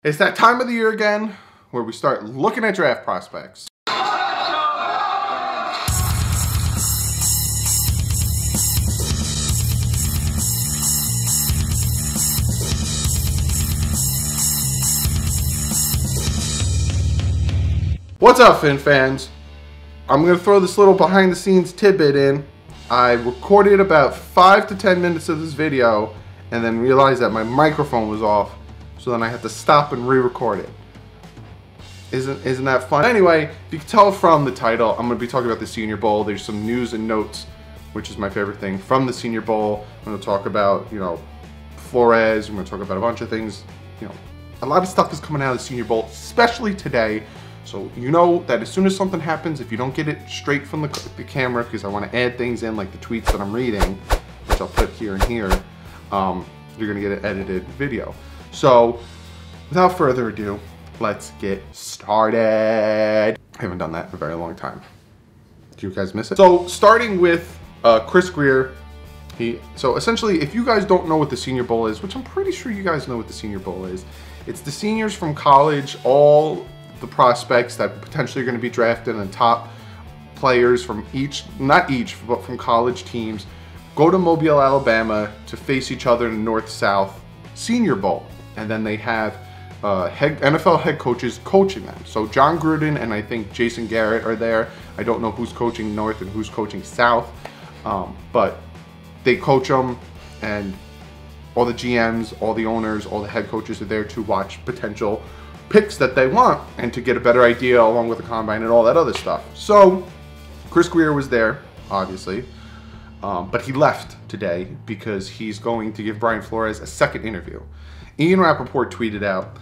It's that time of the year again where we start looking at draft prospects. What's up, Fin fans? I'm going to throw this little behind the scenes tidbit in. I recorded about 5 to 10 minutes of this video and then realized that my microphone was off, so then I had to stop and re-record it. Isn't that fun? Anyway, if you can tell from the title, I'm going to be talking about the Senior Bowl. There's some news and notes, which is my favorite thing, from the Senior Bowl. I'm going to talk about, Flores. I'm going to talk about a bunch of things. A lot of stuff is coming out of the Senior Bowl, especially today. So you know that as soon as something happens, if you don't get it straight from the camera, because I want to add things in like the tweets that I'm reading, which I'll put here and here, you're going to get an edited video. So without further ado, let's get started. I haven't done that in a very long time. Do you guys miss it? So starting with Chris Grier. So essentially, if you guys don't know what the Senior Bowl is, which I'm pretty sure you guys know what the Senior Bowl is, it's the seniors from college, all the prospects that potentially are going to be drafted and top players from not each, but from college teams, go to Mobile, Alabama to face each other in the North-South Senior Bowl. And then they have NFL head coaches coaching them. So John Gruden and I think Jason Garrett are there. I don't know who's coaching North and who's coaching South, but they coach them, and all the GMs, all the owners, all the head coaches are there to watch potential picks that they want and to get a better idea along with the combine and all that other stuff. So Chris Grier was there, obviously, but he left today because he's going to give Brian Flores a second interview. Ian Rappaport tweeted out,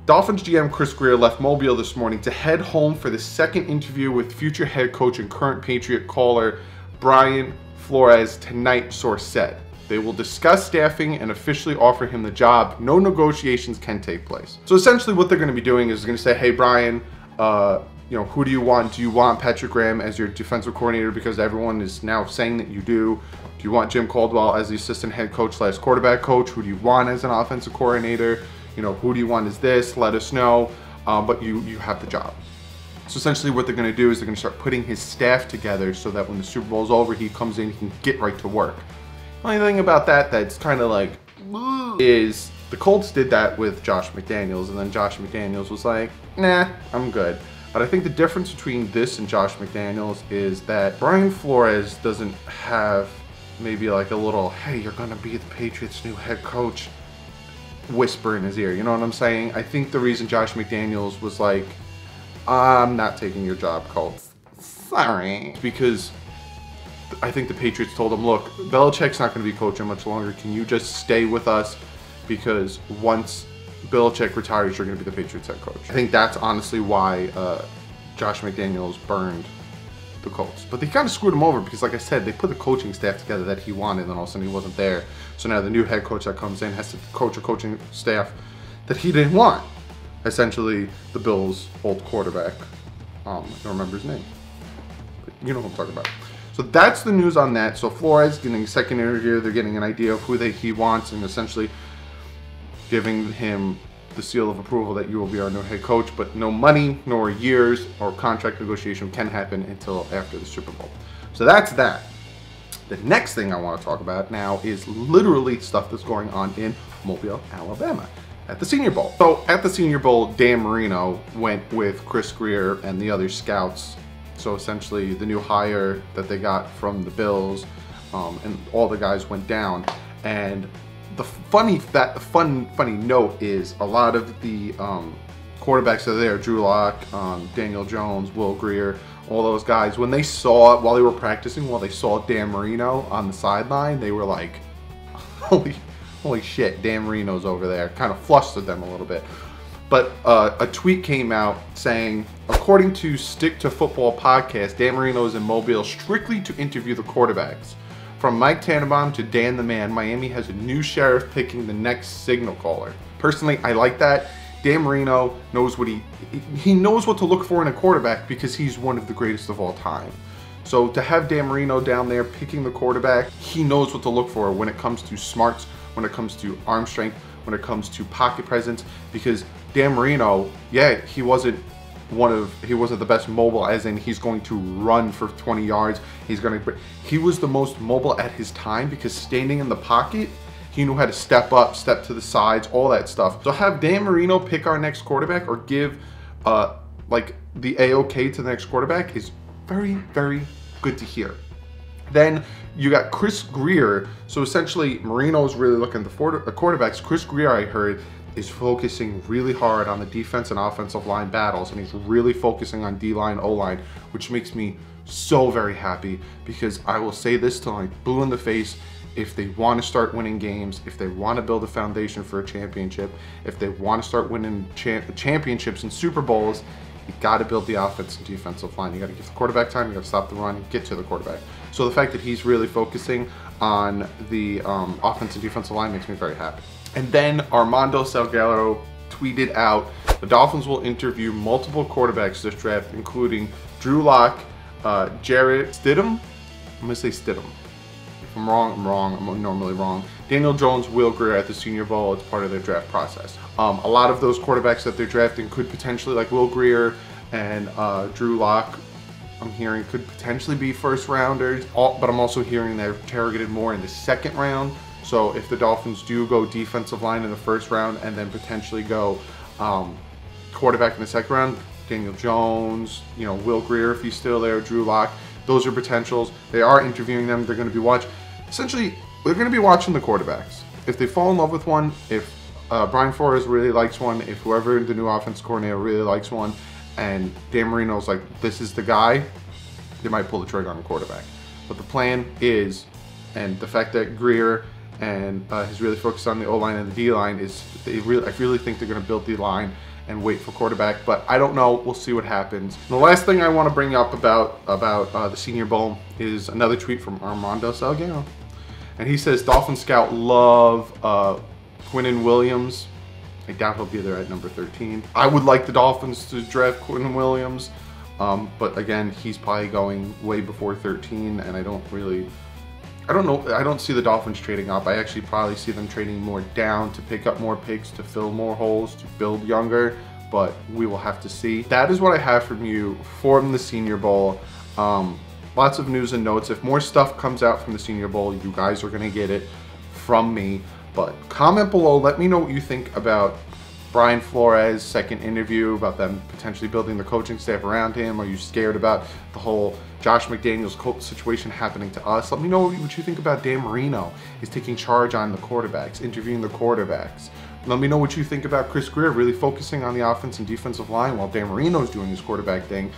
Dolphins GM Chris Grier left Mobile this morning to head home for the second interview with future head coach and current Patriot caller Brian Flores tonight, source said. They will discuss staffing and officially offer him the job. No negotiations can take place. So essentially what they're going to be doing is they're going to say, hey, Brian, who do you want? Do you want Patrick Graham as your defensive coordinator because everyone is now saying that you do? Do you want Jim Caldwell as the assistant head coach / quarterback coach? Who do you want as an offensive coordinator? Who do you want as this? Let us know. But you have the job. So essentially what they're going to do is they're going to start putting his staff together so that when the Super Bowl is over, he comes in, he can get right to work. The only thing about that's kind of like, is the Colts did that with Josh McDaniels, and then Josh McDaniels was like, nah, I'm good. But I think the difference between this and Josh McDaniels is that Brian Flores doesn't have maybe like a little, hey, you're going to be the Patriots' new head coach whisper in his ear. You know what I'm saying? I think the reason Josh McDaniels was like, I'm not taking your job, Colts. Sorry. Because I think the Patriots told him, look, Belichick's not going to be coaching much longer. Can you just stay with us? Because once Belichick retires, you're going to be the Patriots head coach. I think that's honestly why Josh McDaniels burned the Colts. But they kind of screwed him over because, like I said, they put the coaching staff together that he wanted, and all of a sudden he wasn't there. So now the new head coach that comes in has to coach a coaching staff that he didn't want. Essentially, the Bills' old quarterback. I don't remember his name. But you know what I'm talking about. So that's the news on that. So Flores getting a second interview. They're getting an idea of who he wants and essentially giving him the seal of approval that you will be our new head coach. But no money, nor years, or contract negotiation can happen until after the Super Bowl. So that's that. The next thing I want to talk about now is literally stuff that's going on in Mobile, Alabama at the Senior Bowl. So at the Senior Bowl, Dan Marino went with Chris Grier and the other scouts. So essentially the new hire that they got from the Bills, and all the guys went down. And the funny note is a lot of the quarterbacks that are there, Drew Lock, Daniel Jones, Will Grier, all those guys, when they saw, while they were practicing, while they saw Dan Marino on the sideline, they were like, holy shit, Dan Marino's over there. Kind of flustered them a little bit. But a tweet came out saying, according to Stick to Football podcast, Dan Marino is in Mobile strictly to interview the quarterbacks. From Mike Tannenbaum to Dan the Man, Miami has a new sheriff picking the next signal caller. Personally, I like that. Dan Marino knows what he knows what to look for in a quarterback because he's one of the greatest of all time. So to have Dan Marino down there picking the quarterback, he knows what to look for when it comes to smarts, when it comes to arm strength, when it comes to pocket presence, because Dan Marino, yeah, he wasn't the best mobile, as in he's going to run for 20 yards. He was the most mobile at his time, because standing in the pocket, he knew how to step up, step to the sides, all that stuff. So have Dan Marino pick our next quarterback, or give like the A-OK to the next quarterback, is very, very good to hear. Then you got Chris Grier. So essentially, Marino's really looking at the quarterbacks. Chris Grier, I heard, is focusing really hard on the defense and offensive line battles, and he's really focusing on D-line, O-line, which makes me so very happy, because I will say this till I'm blue in the face: if they want to start winning games, if they want to build a foundation for a championship, if they want to start winning championships and Super Bowls, you got to build the offense and defensive line. You got to give the quarterback time, you got to stop the run, get to the quarterback. So the fact that he's really focusing on the offense and defensive line makes me very happy. And then Armando Salguero tweeted out, the Dolphins will interview multiple quarterbacks this draft, including Drew Lock, Jarrett Stidham. I'm going to say Stidham. If I'm wrong, I'm wrong. I'm normally wrong. Daniel Jones, Will Grier at the Senior Bowl. It's part of their draft process. A lot of those quarterbacks that they're drafting could potentially, like Will Grier and Drew Lock, I'm hearing could potentially be first rounders, but I'm also hearing they're targeted more in the second round. So if the Dolphins do go defensive line in the first round and then potentially go quarterback in the second round, Daniel Jones, you know, Will Grier if he's still there, Drew Lock, those are potentials. They are interviewing them. They're going to be watching. Essentially, they're going to be watching the quarterbacks. If they fall in love with one, if Brian Flores really likes one, if whoever the new offense coordinator really likes one, and Dan Marino's like, this is the guy, they might pull the trigger on the quarterback. But the plan is, and the fact that Grier and he's really focused on the O-line and the D-line, is I really think they're going to build the line and wait for quarterback, but I don't know. We'll see what happens. And the last thing I want to bring up about the Senior Bowl is another tweet from Armando Salguero, and he says, Dolphin scout love Quinnen Williams. I doubt he'll be there at number 13. I would like the Dolphins to draft Quinnen Williams, but again, he's probably going way before 13, and I don't know. I don't see the Dolphins trading up. I actually probably see them trading more down to pick up more picks, to fill more holes, to build younger, but we will have to see. That is what I have from you from the Senior Bowl. Lots of news and notes. If more stuff comes out from the Senior Bowl, you guys are going to get it from me. But comment below. Let me know what you think about Brian Flores' second interview, about them potentially building the coaching staff around him. Are you scared about the whole Josh McDaniels coach situation happening to us? Let me know what you think about Dan Marino. He's taking charge on the quarterbacks, interviewing the quarterbacks. Let me know what you think about Chris Grier really focusing on the offense and defensive line while Dan Marino's doing his quarterback thing.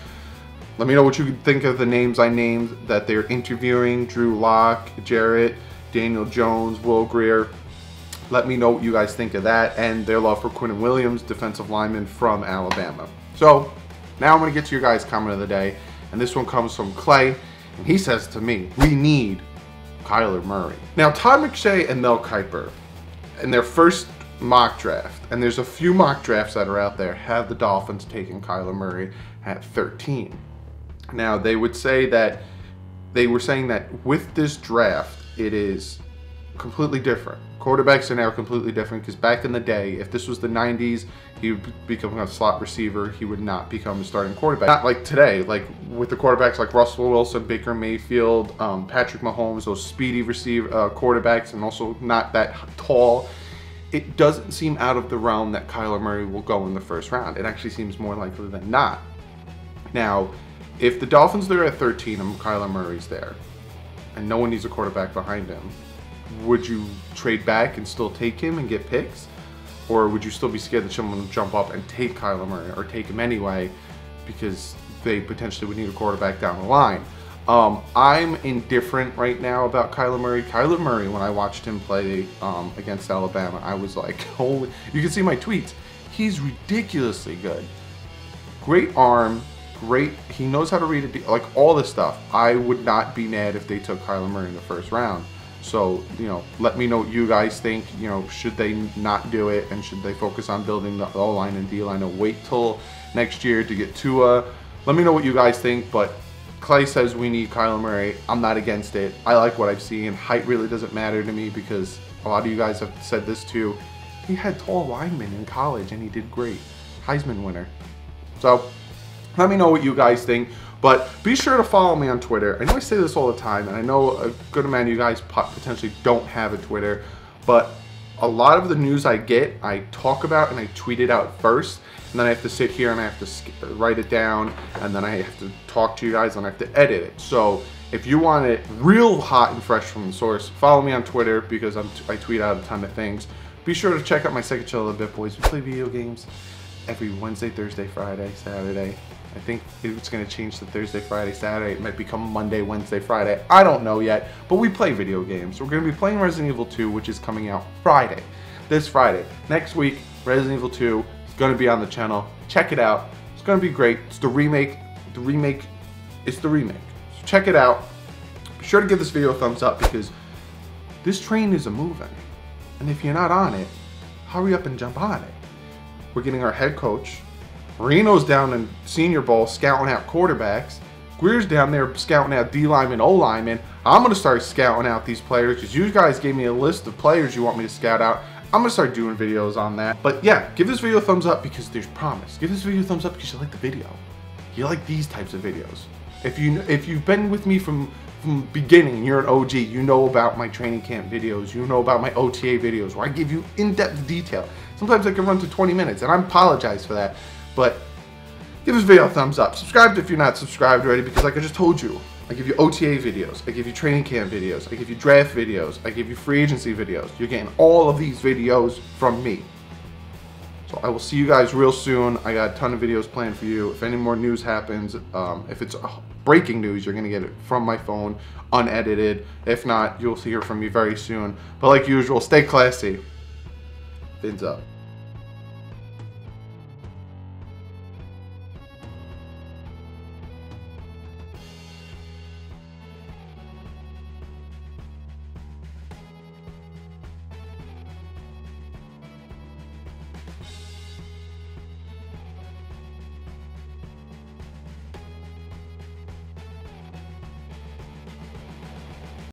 Let me know what you think of the names I named that they're interviewing: Drew Lock, Jarrett, Daniel Jones, Will Grier. Let me know what you guys think of that, and their love for Quinnen Williams, defensive lineman from Alabama. So now I'm going to get to your guys' comment of the day, and this one comes from Clay, and he says to me, we need Kyler Murray. Now, Todd McShay and Mel Kiper, in their first mock draft, and there's a few mock drafts that are out there, have the Dolphins taking Kyler Murray at 13. Now, they were saying that with this draft, it is completely different. Quarterbacks are now completely different, because back in the day, if this was the 90s, he would become a slot receiver. He would not become a starting quarterback. Not like today, like with the quarterbacks like Russell Wilson, Baker Mayfield, Patrick Mahomes, those speedy quarterbacks, and also not that tall. It doesn't seem out of the realm that Kyler Murray will go in the first round. It actually seems more likely than not. Now, if the Dolphins are at 13 and Kyler Murray's there, and no one needs a quarterback behind him, would you trade back and still take him and get picks? Or would you still be scared that someone would jump up and take Kyler Murray, or take him anyway because they potentially would need a quarterback down the line? I'm indifferent right now about Kyler Murray. Kyler Murray, when I watched him play against Alabama, I was like, holy, you can see my tweets. He's ridiculously good. Great arm, great, he knows how to read it, like all this stuff. I would not be mad if they took Kyler Murray in the first round. So, you know, let me know what you guys think. You know, should they not do it, and should they focus on building the O-line and D-line and wait till next year to get Tua? Let me know what you guys think, but Clay says we need Kyler Murray. I'm not against it. I like what I've seen. Height really doesn't matter to me, because a lot of you guys have said this too. He had tall linemen in college and he did great. Heisman winner. So let me know what you guys think. But be sure to follow me on Twitter. I know I say this all the time, and I know a good amount of you guys potentially don't have a Twitter, but a lot of the news I get, I talk about and I tweet it out first, and then I have to sit here and I have to write it down, and then I have to talk to you guys and I have to edit it. So if you want it real hot and fresh from the source, follow me on Twitter because I tweet out a ton of things. Be sure to check out my Second Chill a Bit Boys. We play video games every Wednesday, Thursday, Friday, Saturday. I think it's going to change to Thursday, Friday, Saturday. It might become Monday, Wednesday, Friday. I don't know yet, but we play video games. We're going to be playing Resident Evil 2, which is coming out Friday. This Friday. Next week, Resident Evil 2 is going to be on the channel. Check it out. It's going to be great. It's the remake. It's the remake. So check it out. Be sure to give this video a thumbs up because this train is a-moving. And if you're not on it, hurry up and jump on it. We're getting our head coach. Marino's down in Senior Bowl scouting out quarterbacks. Grier's down there scouting out D-linemen, O-linemen. I'm going to start scouting out these players because you guys gave me a list of players you want me to scout out. I'm going to start doing videos on that. But yeah, give this video a thumbs up because there's promise. Give this video a thumbs up because you like the video. You like these types of videos. If you've been with me from beginning, you're an OG, you know about my training camp videos, you know about my OTA videos where I give you in-depth detail. Sometimes I can run to 20 minutes and I apologize for that. But give this video a thumbs up. Subscribe if you're not subscribed already because like I just told you, I give you OTA videos, I give you training camp videos, I give you draft videos, I give you free agency videos. You're getting all of these videos from me. So I will see you guys real soon. I got a ton of videos planned for you. If any more news happens, if it's breaking news, you're gonna get it from my phone, unedited. If not, you'll hear from me very soon. But like usual, stay classy. Fins up.